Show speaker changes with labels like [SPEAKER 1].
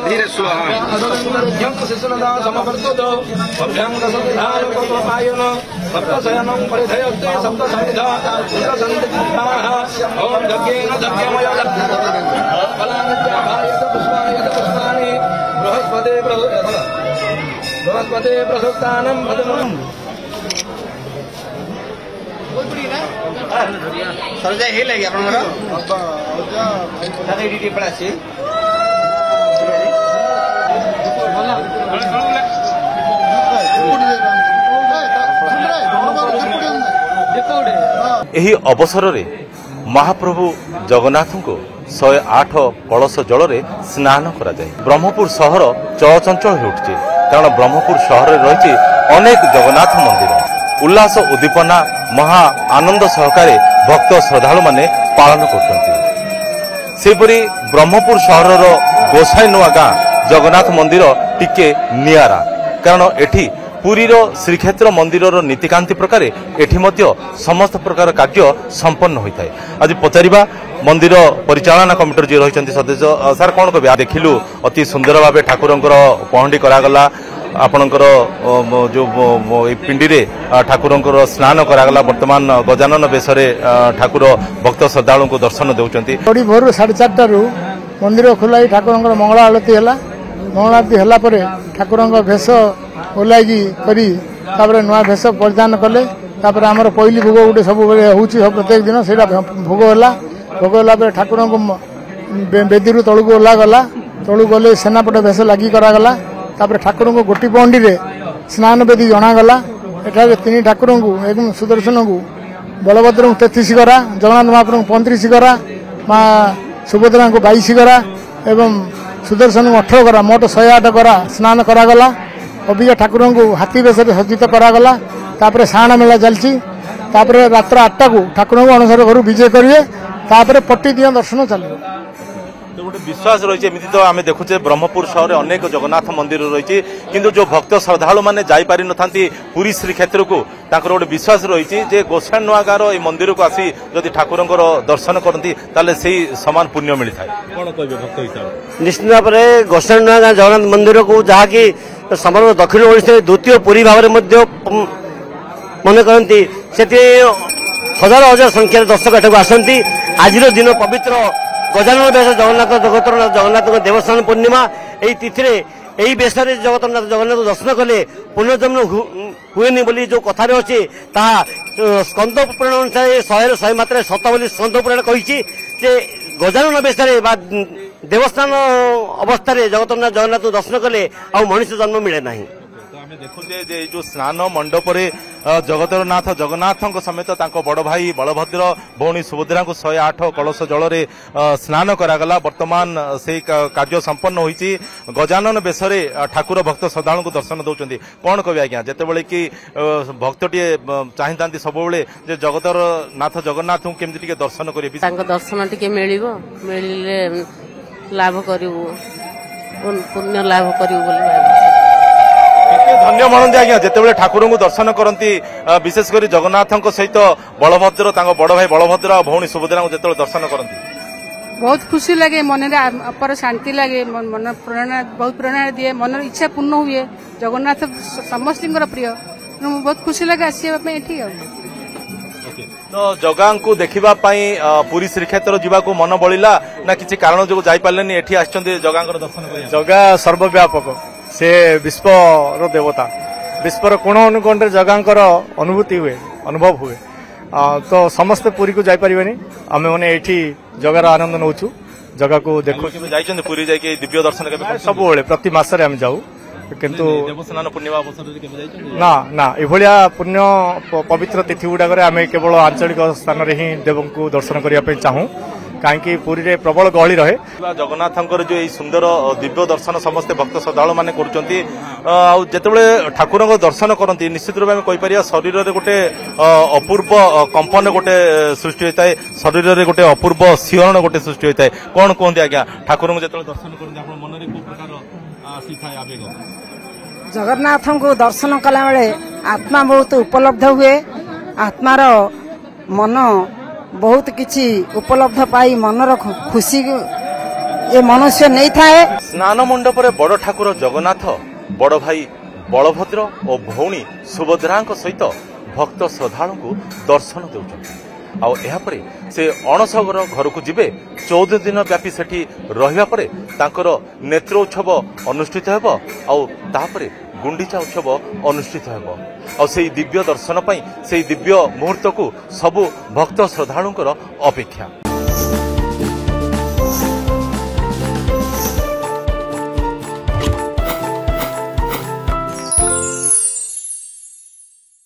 [SPEAKER 1] धीरे बृहस्पति प्रसुक्तानं सरजा हे लगे आपनर दादा एडी पड़ा छी
[SPEAKER 2] एही अवसर रे महाप्रभु जगन्नाथ को 108 कलश जल स्नान करा जाए। ब्रह्मपुर सहर चलचंचल हो उठिছে कारण ब्रह्मपुर सहर रही अनेक जगन्नाथ मंदिर उल्लास उद्दीपना महा आनंद सहकारे भक्त श्रद्धालु माने पालन करपरी ब्रह्मपुर सहर गोसाई नुआ गाँ जगन्नाथ मंदिर टिके नियारा कारण एठी पुरी श्रीक्षेत्र मंदिर नीतिकांति प्रकार एठी मध्य समस्त प्रकार कार्य संपन्न होता है। आज पचारिबा मंदिर परिचालना कमिटी जी रही सदस्य सार कौन कह देखिलु अति सुंदर भाव ठाकुर पहंडी करागला आपणकर जो पिंडी रे ठाकुर स्नान करागला वर्तमान गजानन बेशरे ठाकुर भक्त श्रद्धालु को दर्शन देउचंती।
[SPEAKER 3] बड़ी भोर 4:30 मंदिर खोलाई ठाकुर मंगला आलती है मंगला आरती है ठाकुर भेष ओल्लागी करी नुआ भेष परिधान कले आमर पहली भोग गोटे सब प्रत्येक दिन से भोग है ठाकुर बेदी तलू ओह्ला गला तलू गले सेनापट भेष लगी करागला ठाकुर को गोटी पहंडी रे स्नान बेदी जनागला एठारे 3 ठाकुर को एवं सुदर्शन को बलभद्र को 33 गरा जगन्नाथ महाप्रभु 35 गरा माँ सुभद्रा को 22 गरा एवं सुदर्शन को 18 गरा मोट 108 गरा स्नान करागला। अबिका ठाकुर को हाथी बेश सज्जित करागला साण मेला चलती रात्र 8 को ठाकुर को अनुसार घर विजय करेंगे पट्टी दिया दर्शन चलो।
[SPEAKER 2] तो गोटे विश्वास रही एमती तो आम देखुचे ब्रह्मपुर सहर अनेक जगन्नाथ मंदिर रही किंतु जो भक्त श्रद्धालु मैंने जापारी न पुरी श्रीक्षेत्र को गोटे विश्वास रही गोसाई नुआ गाँव मंदिर को आसी जदि ठाकुर दर्शन करती से समान पुण्य मिलता है कौन कहे भक्त हिसाब
[SPEAKER 4] निश्चित भाव में गोसाई नुआ गाँ जगन्नाथ मंदिर को जहाँकि समग्र दक्षिण ओडिशा द्वितीय पुरी भाव में मन करती से हजार हजार संख्यार दर्शक एठाक आसती। आज दिन पवित्र गजानन बेश जगन्नाथ जगन्नाथ देवस्थान पूर्णिमा यही तिथि यही बेश जगन्नाथ दर्शन कले पुनर्जन्म हुए बोली जो कथार अच्छे ताहा स्कंद पुराण अनुसार 100 मात्रा 7 बोली स्कंद पुराण कही गजानन बेश देवस्थान अवस्था जगन्नाथ दर्शन कले आ मनुष्य जन्म मिले ना।
[SPEAKER 2] देखुचे जो स्नान मंडप जगतरनाथ जगन्नाथ समेत बड़ भाई बलभद्र भौणी सुभद्रा को 108 कलश जल स्नान करागला। वर्तमान से कार्य संपन्न होती गजानन बेशरे ठाकुर भक्त श्रद्धालु को दर्शन दौरान कौन कह आज्ञा जिते कि भक्तटे चाही था सब जगतरनाथ जगन्नाथ को केमती दर्शन करें
[SPEAKER 5] दर्शन टे मिले लाभ करूँ पुण्य लाभ करूँ
[SPEAKER 2] धन्य मनती आज्ञा जिते ठाकुर को दर्शन करती विशेषकर जगन्नाथ सहित बलभद्र बड़ भाई बलभद्र भौणी सुभद्रा को जो दर्शन करती
[SPEAKER 6] बहुत खुशी लगे मन अपर शांति लगे मन प्रेरणा बहुत प्रेरणा दिए मन इच्छा पूर्ण हुए जगन्नाथ समस्त प्रिय बहुत खुशी लगे आसवा
[SPEAKER 2] तो जगह को देखा पुरी श्रीक्षेत्र जावाक मन बड़ा ना किसी कारण जो जापारे ये जगह दर्शन
[SPEAKER 3] जगह सर्वव्यापक से विश्व देवता विश्वर कोण अनुकोण जगह अनुभूति हुए अनुभव हुए तो समस्ते पुरी को जापारे आम मैंने ये जगार आनंद नौ जगह को देखो
[SPEAKER 2] पुरी जाके दिव्य दर्शन
[SPEAKER 3] सब प्रति मसरे आम जाऊ किंतु
[SPEAKER 2] देवस्नान पूर्णिमा अवसर
[SPEAKER 3] ना ना इभलिया पुण्य पवित्र तिथि गुड़ाक आम केवल आंचलिक स्थान में ही देव को दर्शन करने चाहूँ कहीं पुरी रे प्रबल गहली रहे
[SPEAKER 2] जगन्नाथ जो सुंदर दिव्य दर्शन समस्ते भक्त श्रद्धालु मैंने करते ठाकुर दर्शन करती निश्चित रूप में कहीपर शरीर में गोटे अपूर्व कंपन गोटे सृष्टि होता है शरीर में गोटे अपूर्व शिहरण गोटे सृष्टि होता है कौन कहते आज्ञा ठाकुर को जो दर्शन करते मन में कौ प्रकार आसीथाए आवेग
[SPEAKER 7] जगन्नाथ को दर्शन कला बेले आत्मा बहुत उपलब्ध हुए आत्मार मन बहुत किछि उपलब्ध पाई मनर खुशी ए मनुष्य नहीं थाए।
[SPEAKER 2] स्नान मंडपर बड़ ठाकुर जगन्नाथ बड़ भाई बलभद्र और भौणी सुभद्रा सहित भक्त श्रद्धालु को दर्शन देउछन्ति। आउ एहापरे से अणसगर घर को जिबे 14 दिन व्यापी सेठी रहिबा परे तांकर नेत्रोत्सव अनुष्ठित हेबो आउ तापरे गुंडीचा उत्सव अनुष्ठित हेबो। और से दिव्य दर्शन पाई से दिव्य मुहूर्त को सबु भक्त श्रद्धालुंकर अपेक्षा।